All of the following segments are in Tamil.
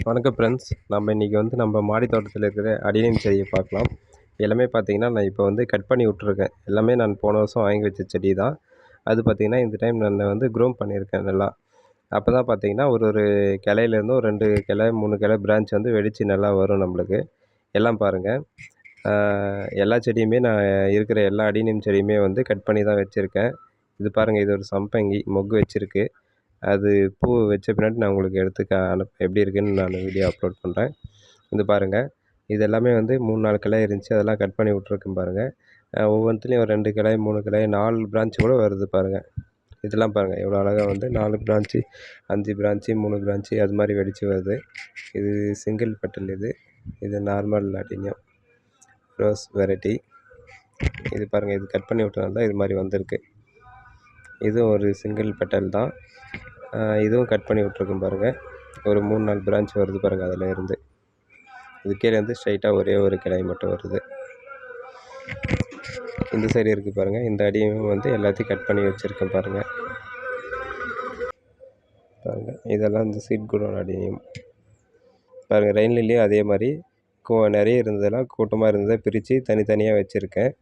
வணக்கம் ஃப்ரெண்ட்ஸ். நம்ம இன்றைக்கி வந்து நம்ம மாடி தோட்டத்தில் இருக்கிற அடினியம் செடியை பார்க்கலாம். எல்லாமே பார்த்தீங்கன்னா, நான் இப்போ வந்து கட் பண்ணி விட்ருக்கேன். எல்லாமே நான் போன வருஷம் வாங்கி வச்ச செடி தான். அது பார்த்தீங்கன்னா, இந்த டைம் நான் வந்து க்ரூம் பண்ணியிருக்கேன் நல்லா. அப்போ தான் பார்த்தீங்கன்னா, ஒரு ஒரு கிளையிலேருந்தும் 2 கிளை, 3 கிளை பிரான்ச் வந்து வெடித்து நல்லா வரும் நம்மளுக்கு. எல்லாம் பாருங்கள். எல்லா செடியுமே நான் இருக்கிற எல்லா அடினியம் செடியுமே வந்து கட் பண்ணி தான் வச்சுருக்கேன். இது பாருங்கள், இது ஒரு சம்பங்கி மொக்கு வச்சுருக்கு. அது பூ வச்ச பின்னாடி நான் உங்களுக்கு எடுத்து எப்படி இருக்குன்னு நான் வீடியோ அப்லோட் பண்ணுறேன். இது பாருங்கள். இது எல்லாமே வந்து 3, 4 கிளை இருந்துச்சு. அதெல்லாம் கட் பண்ணி விட்ருக்கேன் பாருங்கள். ஒவ்வொன்த்துலேயும் ஒரு 2 கிளை, 3 கிளை, 4 பிரான்ச் கூட வருது பாருங்கள். இதெல்லாம் பாருங்கள் எவ்வளோ அழகாக வந்து 4 பிரான்ச்சு, 5 பிரான்ச்சு, 3 பிரான்ச்சு அது மாதிரி வெடித்து வருது. இது சிங்கிள் பெட்டல் இது. இது நார்மல் அடினியம் ரோஸ் வெரைட்டி. இது பாருங்கள், இது கட் பண்ணி விட்டனால தான் இது மாதிரி வந்திருக்கு. இதுவும் ஒரு சிங்கிள் பெட்டல் தான். இதுவும் கட் பண்ணி விட்ருக்கேன் பாருங்கள். ஒரு 3, 4 பிரான்ச் வருது பாருங்கள் அதில் இருந்து. இது கீழே இருந்து ஸ்ட்ரைட்டாக ஒரே ஒரு கிளை மட்டும் வருது. இந்த சைடு இருக்குது பாருங்கள். இந்த அடியும் வந்து எல்லாத்தையும் கட் பண்ணி வச்சுருக்கேன் பாருங்கள். இதெல்லாம் இந்த சீட் குடோன் அடியும் பாருங்கள். ரெயின் லில்லியும் அதே மாதிரி நிறைய இருந்ததெல்லாம் கூட்டமாக இருந்ததை பிரித்து தனித்தனியாக வச்சுருக்கேன்.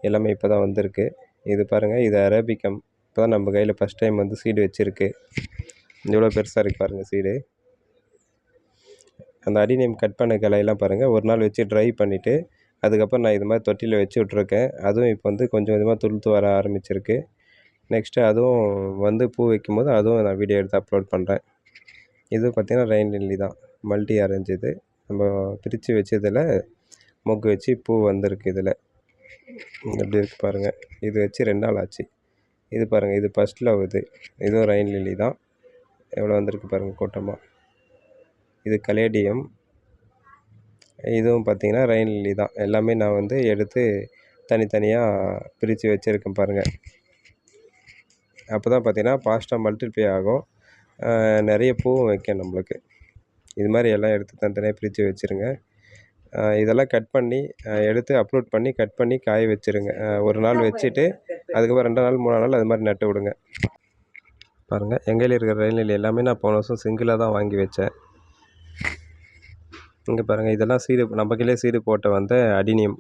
எல்லாமே இப்போ தான் வந்திருக்கு. இது பாருங்கள், இது அரேபிக்கம். இப்போ தான் நம்ம கையில் ஃபஸ்ட் டைம் வந்து சீடு வச்சுருக்கு. இவ்வளோ பெருசாக இருக்குது பாருங்கள் சீடு. அந்த அடினியம் கட் பண்ண கிளையெல்லாம் பாருங்கள், ஒரு நாள் வச்சு ட்ரை பண்ணிவிட்டு அதுக்கப்புறம் நான் இது மாதிரி தொட்டியில் வச்சு விட்ருக்கேன். அதுவும் இப்போ வந்து கொஞ்சம் கொஞ்சமாக துளுர்த்து வர ஆரம்பிச்சிருக்கு. நெக்ஸ்ட்டு அதுவும் வந்து பூ வைக்கும்போது அதுவும் நான் வீடியோ எடுத்து அப்லோட் பண்ணுறேன். இது பார்த்திங்கன்னா ரெயின் லில்லி தான், மல்டி ஆரஞ்சு. இது நம்ம பிரித்து வச்சதில் மொக்கு வச்சு பூ வந்திருக்கு. இதில் எப்படி இருக்குது பாருங்கள். இது வச்சு 2 நாள் ஆச்சு. இது பாருங்கள், இது ஃபஸ்ட் லவ். இதுவும் ரெயின் லில்லி தான். எவ்வளோ வந்திருக்கு பாருங்கள் கூட்டமாக. இது கலேடியம். இதுவும் பார்த்திங்கன்னா ரெயின் லில்லி தான். எல்லாமே நான் வந்து எடுத்து தனித்தனியாக பிரித்து வச்சுருக்கேன் பாருங்கள். அப்போ தான் பார்த்திங்கன்னா ஃபாஸ்ட்டாக மல்டிப்ளை ஆகும், நிறைய பூவும் வைக்கும் நம்மளுக்கு. இது மாதிரி எல்லாம் எடுத்து தனித்தனியாக பிரித்து வச்சுருங்க. இதெல்லாம் கட் பண்ணி எடுத்து அப்லோட் பண்ணி கட் பண்ணி காய வச்சுருங்க. ஒரு நாள் வச்சுட்டு அதுக்கப்புறம் 2 நாள் 3 நாள் அது மாதிரி நட்டு விடுங்க. பாருங்கள், எங்கள் கையில் இருக்கிற ரெயின் லில்லி எல்லாமே நான் போன வருஷம் சிங்கிளாக தான் வாங்கி வச்சேன். இங்கே பாருங்கள், இதெல்லாம் சீடு நம்ம கையிலே சீடு போட்ட வந்த அடினியம்.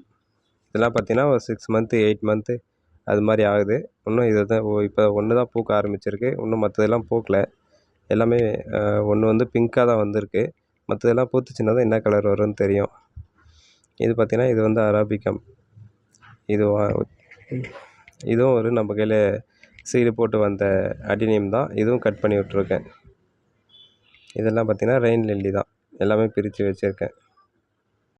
இதெல்லாம் பார்த்திங்கன்னா ஒரு 6 மந்த்து 8 மந்த்து அது மாதிரி ஆகுது. இன்னும் இது தான் இப்போ ஒன்று தான் பூக்க ஆரம்பிச்சிருக்கு. இன்னும் மற்றதெல்லாம் பூக்கலை. எல்லாமே ஒன்று வந்து பிங்க்காக தான் வந்திருக்கு. மற்றதெல்லாம் பூத்துச்சுன்னா தான் என்ன கலர் வரும்னு தெரியும். இது பார்த்திங்கன்னா இது வந்து அராபிக்கம். இதுவும் ஒரு நம்ம கையில் சீடு போட்டு வந்த அடினியம் தான். இதுவும் கட் பண்ணி விட்ருக்கேன். இதெல்லாம் பார்த்திங்கன்னா ரெயின் லில்லி தான். எல்லாமே பிரித்து வச்சுருக்கேன்.